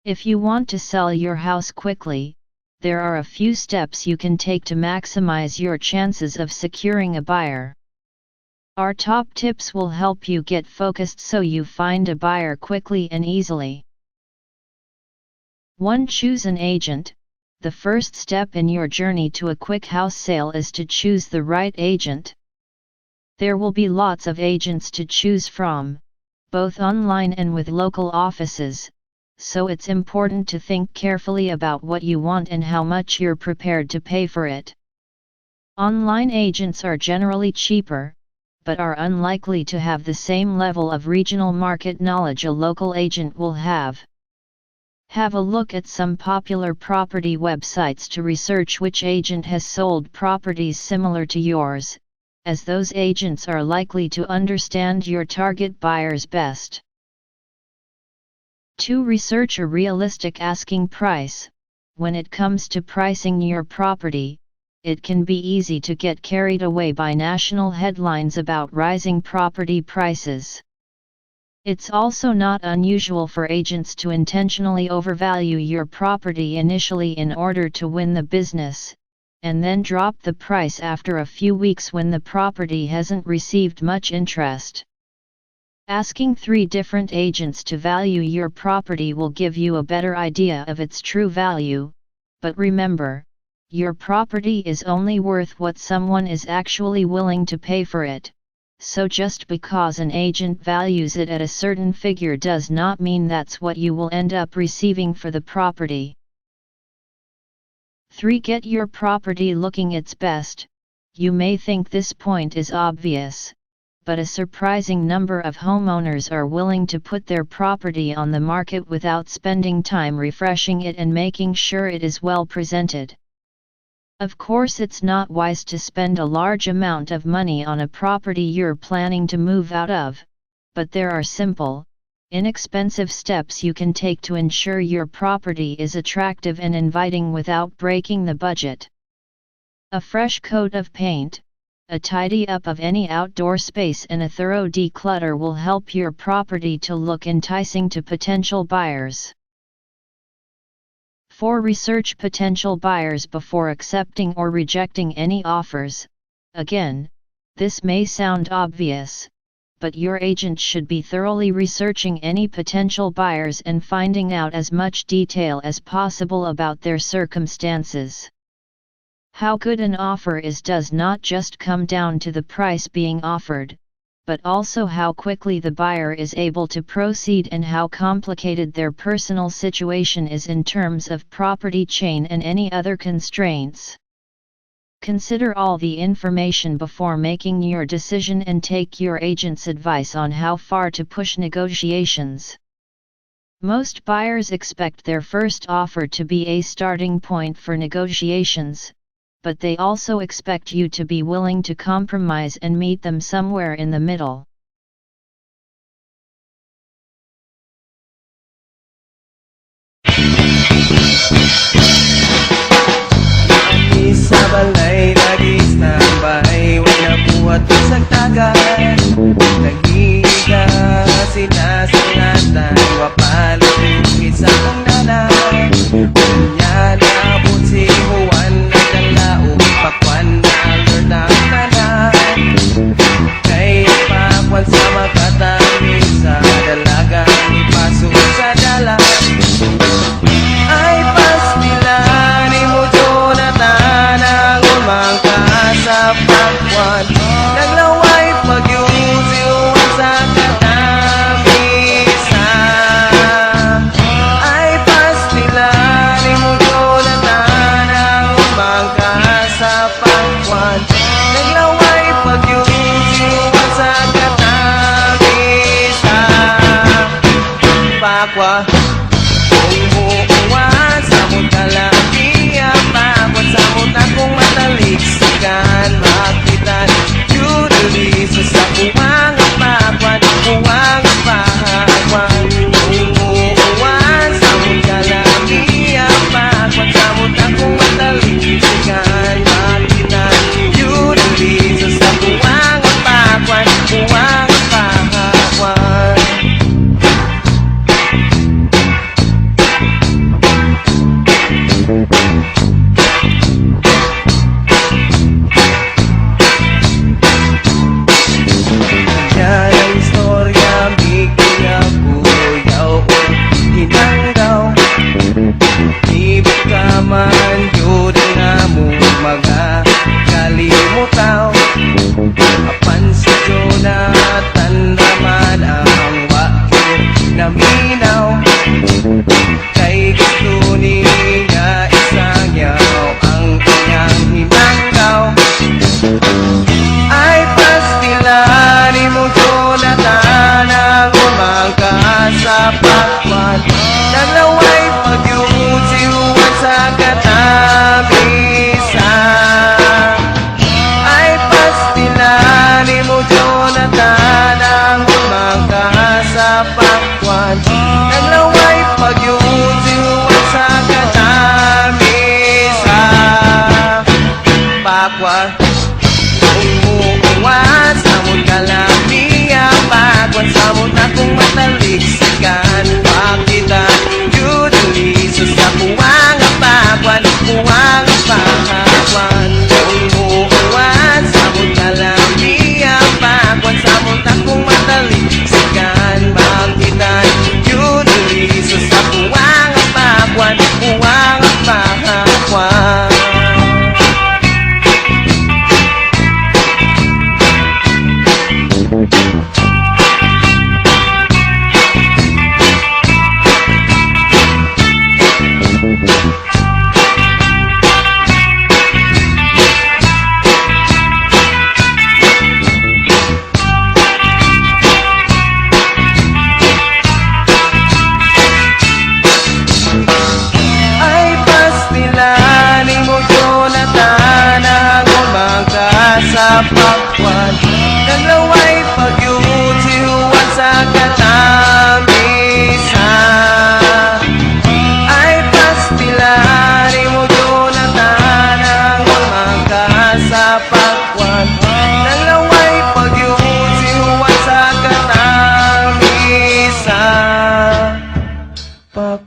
If you want to sell your house quickly, there are a few steps you can take to maximize your chances of securing a buyer. Our top tips will help you get focused so you find a buyer quickly and easily. 1. Choose an agent. The first step in your journey to a quick house sale is to choose the right agent. There will be lots of agents to choose from, both online and with local offices, so it's important to think carefully about what you want and how much you're prepared to pay for it. Online agents are generally cheaper, but are unlikely to have the same level of regional market knowledge a local agent will have. Have a look at some popular property websites to research which agent has sold properties similar to yours, as those agents are likely to understand your target buyers best. 2. Research a realistic asking price. When it comes to pricing your property, it can be easy to get carried away by national headlines about rising property prices. It's also not unusual for agents to intentionally overvalue your property initially in order to win the business, and then drop the price after a few weeks when the property hasn't received much interest. Asking 3 different agents to value your property will give you a better idea of its true value, but remember, your property is only worth what someone is actually willing to pay for it, so just because an agent values it at a certain figure does not mean that's what you will end up receiving for the property. 3. Get your property looking its best. You may think this point is obvious, but a surprising number of homeowners are willing to put their property on the market without spending time refreshing it and making sure it is well presented. Of course, it's not wise to spend a large amount of money on a property you're planning to move out of, but there are simple, inexpensive steps you can take to ensure your property is attractive and inviting without breaking the budget. A fresh coat of paint, a tidy up of any outdoor space, and a thorough declutter will help your property to look enticing to potential buyers. 4. Research potential buyers before accepting or rejecting any offers. Again, this may sound obvious, but your agent should be thoroughly researching any potential buyers and finding out as much detail as possible about their circumstances. How good an offer is does not just come down to the price being offered, but also how quickly the buyer is able to proceed and how complicated their personal situation is in terms of property chain and any other constraints. Consider all the information before making your decision and take your agent's advice on how far to push negotiations. Most buyers expect their first offer to be a starting point for negotiations, but they also expect you to be willing to compromise and meet them somewhere in the middle. Sa balay, lagi standby, wala buhat sa tagal. Nag-iiga, sinasangatan, wapalupit sa kong nanay. Kanya naabot si Juan, nagdalaog, pakwan na alert ang nanay. Kaya pakwan sa makatamis, sa dalaga, ipasok sa dalan. Ay pas nila ni mo Jonathan, ang umang sa pakwan. Naglaway pagyusiwan sa katamisan.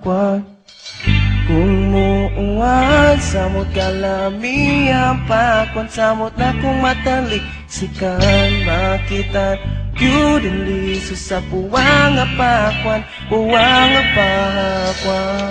kwan. Kung muuwan, samot kalami ang pakwan, samot na kung matalik sikan makitan Yudin liso sa puwang apakwan, puwang apakwan.